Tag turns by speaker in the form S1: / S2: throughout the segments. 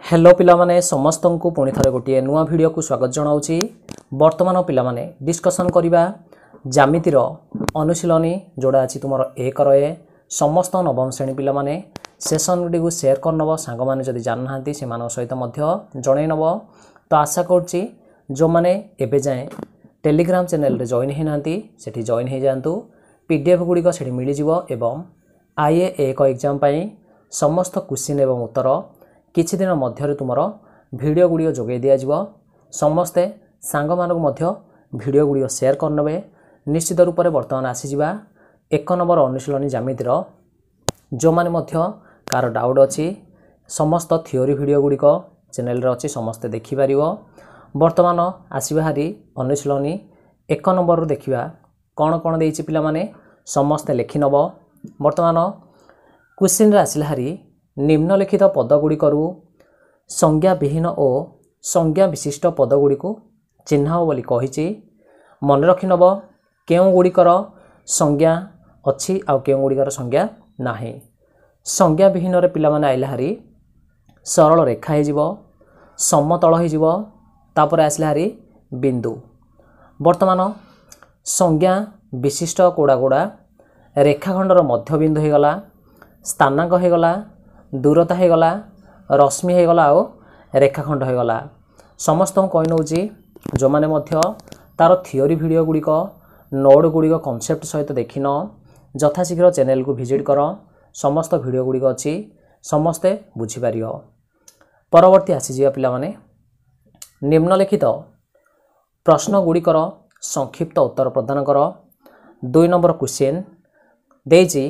S1: Hello पिला माने समस्त को पुणी थे गोटे नुआ वीडियो को स्वागत जनाऊँगी। वर्तमान पिला माने डिस्कसन करवा ज्यामितिर अनुशीलनी जोड़ा अच्छी तुम एक ए समस्त नवम श्रेणी पिला माने सेसन गुडी को शेयर करनब सांग माने जदि जानना से सहित जनईनब। तो आशा करुच्ची जो मैंने एबे जाए टेलीग्राम चैनल रे जॉइन होना सेठी जॉइन हो जातु। पीडीएफ गुड़िक से मिलଯିव एवं आईए एक एग्जाम समस्त क्वेश्चन एवं उत्तर किछि दिन मध्य तुमर वीडियो गुड़िक जोगे दिज्व। समस्ते सांग मानक मध्य वीडियो गुड़िक शेयर करने निश्चित रूप से बर्तमान आसीजा एक नंबर अनुशीलनी ज्यामितिर जो माने मध्य कार डाउट अच्छी समस्त थियोरी वीडियो गुड़िक चैनल रे अच्छी समस्ते देखिपर। वर्तमान आसवा हारी अनुशीलनी एक नंबर देखा कौन कौन देछि पिला माने समस्ते लिखिनब। वर्तमान क्वेश्चन रे आसिला हारी निम्नलिखित पदगुड़िकरू संज्ञा विहीन और संज्ञा विशिष्ट पदगुड़ी चिन्ह बोली कही मन रखिनब केउं गुड़िकर संज्ञा अच्छी आउ केउं गुड़िकर संज्ञा नाही। संज्ञा विहीन रे पिला माने आइला हारी सरल रेखा हो समतल हो तापर आसला हारी बिंदु। वर्तमान संज्ञा विशिष्ट कोड़ा कोड़ा रेखाखंडर मध्य बिंदु हो गला स्थानांक हो गला दूरता हो गला रश्मि हो गला और रेखाखंड हो गला। समस्त कही नौची जो माने मध्य तार थियोरी वीडियो गुड़िक नोट गुड़िक कॉन्सेप्ट सहित देखिन यथाशीघ्र चैनल को विजिट कर समस्त वीडियो गुड़िक अच्छी समस्ते बुझीपार। परवर्ती आसीजा पिला माने निम्नलिखित प्रश्न गुड़िकर संक्षिप्त उत्तर प्रदान कर। 2 नंबर क्वेश्चन देजी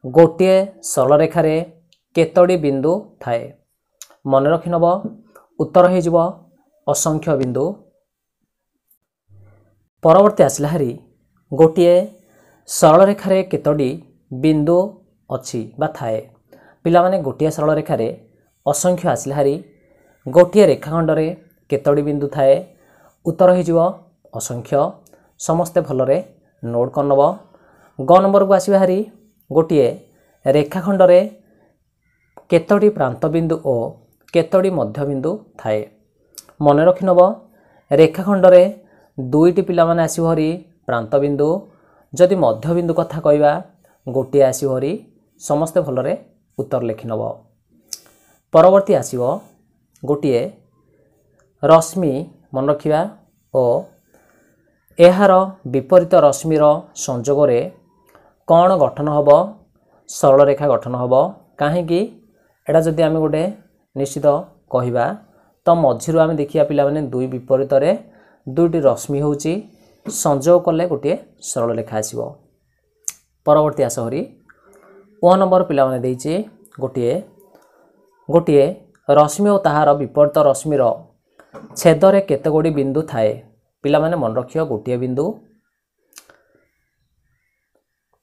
S1: गोटे सरल रेखार केतोड़ी बिंदु थाए मन रखिनब उत्तर हो असंख्य बिंदु। परवर्ती आसला हारी गोटे सरल रेखार केतोड़ी बिंदु अच्छी बा थाए पिला माने गोटे सरल रेखार असंख्य आसला हारी गोटे रेखाखंड रे केतोड़ी बिंदु थाए उत्तर हो असंख्य। समस्ते भलरे नोट करनब। ग नंबर को आसवा हारी गोटे रेखाखंड रे केतोड़ी प्रांत बिंदु और केतोड़ी मध्य बिंदु थाए मन रखिनब रेखाखंड रे दुईटी पिला माने आसीब हरी प्रांत बिंदु जदि मध्य बिंदु कथा कहवा गोटे आसीब हरी समस्ते भलरे उत्तर लिखिनब। परवर्ती आसीब गोटे रश्मि मन रखिबा और एहार विपरीत रश्मिर संजोग रे कौन गठन हब सरल रेखा गठन हब कहीं एटा जदि आम गोटे निश्चित कहवा तो मझिरु आम देखिया पिला माने दुई विपरीत रे दुईटी रश्मि होची संजोग कले गोटे सरल रेखा आसीबो। परवर्ती आस हरी 1 नंबर पिला माने देइचे गोटे गोटे रश्मि और ताहार विपरीत रश्मिर छेद रे केते गोडी बिंदु थाए पिला माने मन रखियो गोटे बिंदु।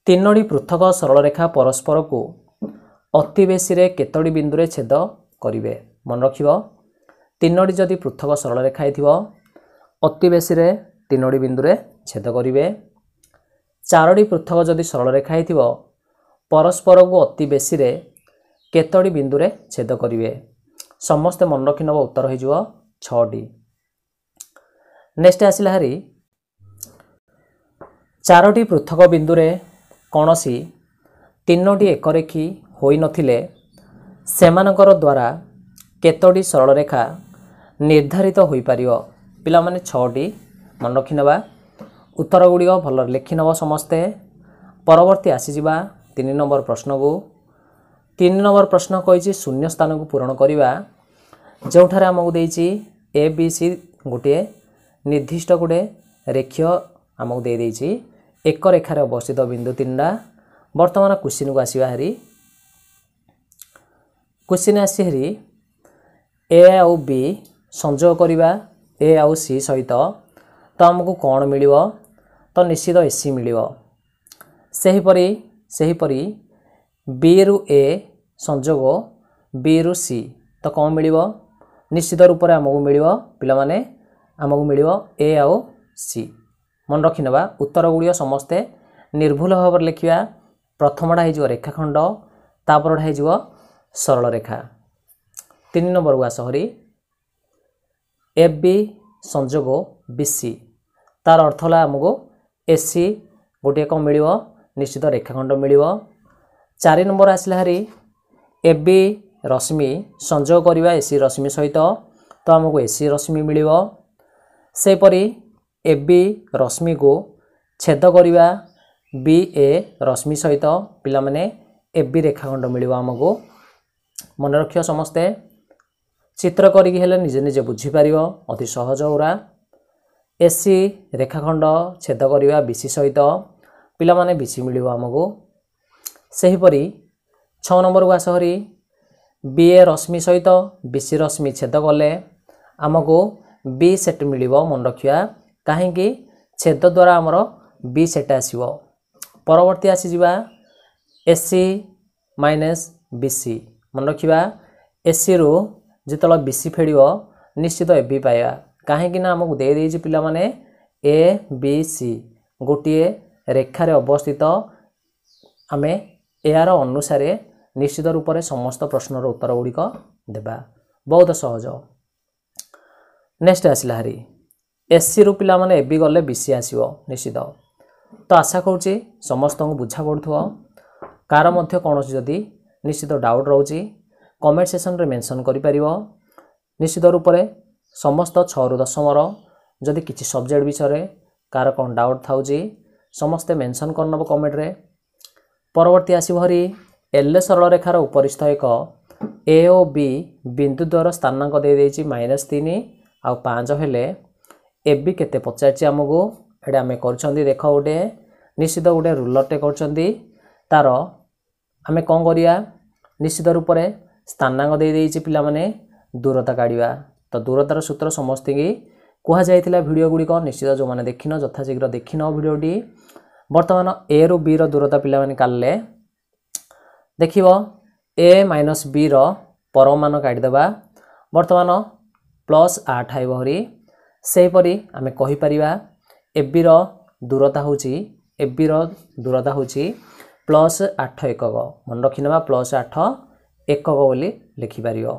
S1: 3टी पृथक सरल रेखा परस्पर को अति बेसी रे केतोड़ी बिंदु रे छेद करिवे मन रखिबो। 3टी जदि पृथक सरल रेखा हिथिबो अति बेसी रे 3टी बिंदु रे छेद करिवे। 4टी पृथक जदि सरल रेखा हिथिबो परस्पर को अति बेसी रे केतोड़ी बिंदु रे छेद करिवे समस्ते मन रखिनबो उत्तर हो 6टी। नेक्स्ट आसिला हारी 4टी पृथक बिंदु रे कौनसी 3टी एक रेखी होई नथिले सेमानकर द्वारा केतोड़ी सरल रेखा निर्धारित होई पारियो पिला माने 6टी मन रखिनबा उत्तर गुड़िक भल लिखिनब समस्ते। परवर्ती आसीजिबा 3 नंबर प्रश्न को 3 नंबर प्रश्न कही शून्य स्थान को पूरण करवा जोठार आमको देछि ए बी सी गोटे निर्दिष्ट गोटे रेखीय आमको दे देछि एक रेखार अवस्थित बिंदु 3टा। वर्तमान क्वेश्चन को आसवा हारी क्वेश्चन आसी हारी ए आउ बी संजोग करवा ए आउ सी सहित तो आमको कौन मिलिबो तो निश्चित एसी मिलिबो। सेहीपरी बी रु ए संजोग बी रु सी तो कौन मिलिबो निश्चित रूप से आमको मिलिबो पिला माने आमको मिलिबो ए आउ सी मन रखिनबा। उत्तर गुड़िक समस्ते निर्भुल भाव लिखा। प्रथमटा हो रेखाखंड तापरटा हो सरल रेखा 3 नंबर को आस हरी एफ बी संजोग बीसी तार अर्थ है आमको एसी गोटे कौन मिल निश्चित रेखाखंड मिल 4 नंबर आसला हरी एफ बी रश्मि संजोग करवा एसी रश्मि सहित तो आमको एसी रश्मि मिल सेपरी एफ बी रश्मि को छेद करवा बी ए रश्मि सहित पिला माने एफ बी रेखाखंड मिल आमको मन रखियो समस्ते चित्र करिकी हेले निजे निजे बुझी पारियो अति सहज उरा एसी रेखाखंड छेद करवा बीसी सहित पिला माने बीसी मिलियो आमको सेहीपरि 6 नंबर को आस हरी बी ए रश्मि सहित बीसी रश्मि छेद कले आमको बी सेट मिलियो मन रखिया कहीं छेद द्वारा आमर बी सेट आसीबो परवर्ती आसी जिबा एसी माइनस बीसी मन रखिबा एसी रो जितला बीसी फेडियो निश्चित ए बी पाया कहीं ना आमको दे देछि पिला माने ए बी सी गोटे रेखारे अवस्थित आमे यार अनुसार निश्चित रूप से समस्त प्रश्नर उत्तर गुड़िक देबा बहुत सहज। नेक्स्ट आसला हरी एससी रु पिला माने एबी गले बीसी आसीबो निश्चित तो आशा करूची समस्त को बुझा पड़ुथो कार मध्य कौन जदि निश्चित डाउट रोची कमेंट सेक्शन रे मेंशन करि परिबो निश्चित रूप से समस्त 6 रु 10 जदि किसी सब्जेक्ट विषय कार कौन डाउट थाउची समस्ते मेंशन करनबो कमेंट रे। परवर्ती आसीबो हरी एल सरल रेखार उपरिस्थ एक ए ओ बी बिंदु द्वारा स्थानांक दे देछि -3 आ 5 हेले ए बी केते पचारछि हमको एडा हमें करछंदी देख गोटे निश्चित गोटे रूलरटे करछंदी तार आमे कोन करिया निश्चित रूप से स्थानांक दे देछि पिला माने दूरता काढिबा तो दूरतार सूत्र समस्त की कह जाइथिला वीडियो गुडी को निश्चित जो माने देखिनो यथाशीघ्र देखिनो वीडियोटी वर्तमान ए रु बी रो दूरता पिला माने काले देखिबो ए माइनस बी रो परम मान काढि देबा वर्तमान +8 आइबो हरी सेही परी आमे कहि परिबा ए बी रो दूरता होची ए बी रो दूरता होची +8 एकक मन रखिनबा +8 एकक बोली लिखि पारियो।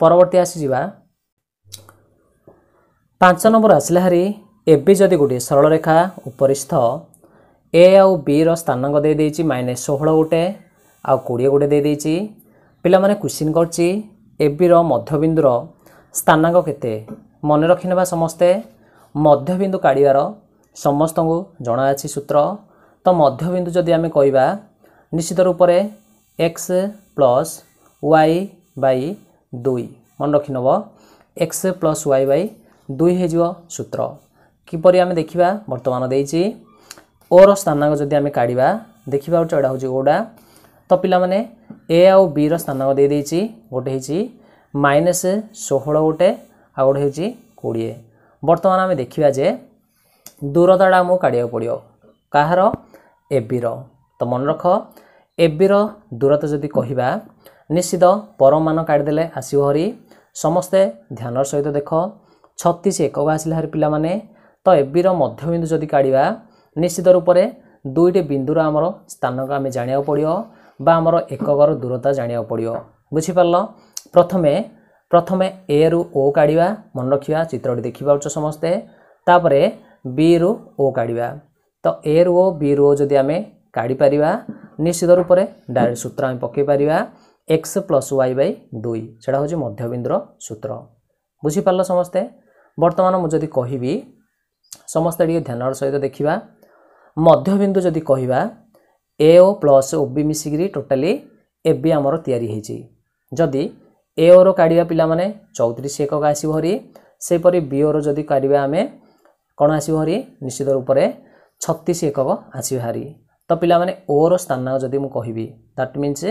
S1: परवर्ती आसी जिबा 5 नंबर आसला हरी ए बी जदि गोटे सरल रेखा उपरिस्थ ए आउ बी रो स्थानांक दे देछि -16 गोटे आ 20 गोटे दे देछि पिला माने क्वेश्चन करछि ए बी रो मध्यबिंदु रो स्थानांक केते मन रखिनबा समस्ते मध्यबिंदु काढिबार समस्त को जणा अछि सूत्र तो मध्यबिंदु जदि आमे कहबा निश्चित रूप से x + y / 2 मन रखिनबो x + y / 2 हे जिवो सूत्र किपरि आमे देखिबा वर्तमान देछि ओ रो स्थानांक जदि आमे काढिबा देखिबा एडा होछि गोडा तो पिला माने ए आउ बी रो स्थानांक दे देछि गोटे हेछि -16 गोटे आ गोटे हेछि 20 वर्तमान आमे देखिबा जे दूरताडा हमो काढिया पड़ियो काहार ए बी रो तो मन रख ए बी रो दूरता जदि कहिबा निश्चित परम मान काढि देले आसीबो हरी समस्ते ध्यानर सहित देख 36 एकक आसिला हरी पिला माने तो ए बी रो मध्यबिंदु जदि काढिबा निश्चित रूप से दुईटे बिंदुर आमर स्थानक आमे जानिया पड़ियो बा आमर एककर दूरता जानिया पड़ियो बुझी पारलो। प्रथमे ए रु ओ काढिबा मन रखिबा चित्रटी देखि पाउछ समस्ते तापरे बी रु ओ काढिबा तो ए रु ओ बी रु ओ जदि आमे काढि परिबा निश्चित रूप से डायरेक्ट सूत्र आमे पके परिबा x + y / 2 सेडा होछि मध्यबिंदुर सूत्र बुझी पारलो समस्ते। वर्तमान मु जदि कहिबी समस्त डी ध्यानर सहित देखिबा मध्यबिंदु जदि कहिबा A O plus O B मिसिगिरी टोटाली ए बी आमर तयारी हेछि जदि ए ओ रो काढिबा पिला माने 34 एकक आसीबो हरी से परी बी ओ रो जदि काढिबा आमे कोन आसीबो हरी निश्चित रूप से 36 एकक आसीबो हरी तो पिला माने ओ रो स्थानांक जदि मु कहिबी दैट मीन्स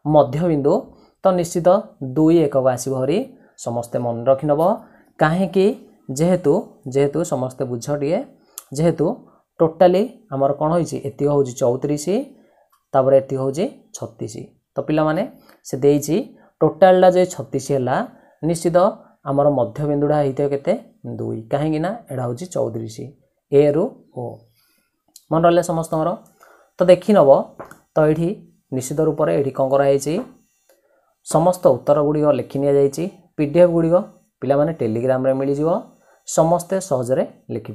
S1: मध्यबिंदु तो निश्चित 2 एकक आसीबो हरी समस्ते मन रखिनबो काहे कि जेहेतु समस्ते बुझटिए जेहेतु टोटाली आमर कोन होइछि एति होउछि 34 तापर एति होउछि 36 तो पिला माने से देइछि टोटाल ला जे 36 हला निश्चित आमर मध्यबिंदुडा हेते केते 2 काहे कि ना एडा होउछि 34 ए रु ओ मन रहले समस्तमर तो देखि नबो तो एठी निश्चित रूप से एठी कोन करा हेछि समस्त उत्तर गुड़िक लिखि नि जाइछि पीडीएफ गुड़िक पिलामाने टेलीग्राम रे मिल जिवो समस्ते सहजरे लिखि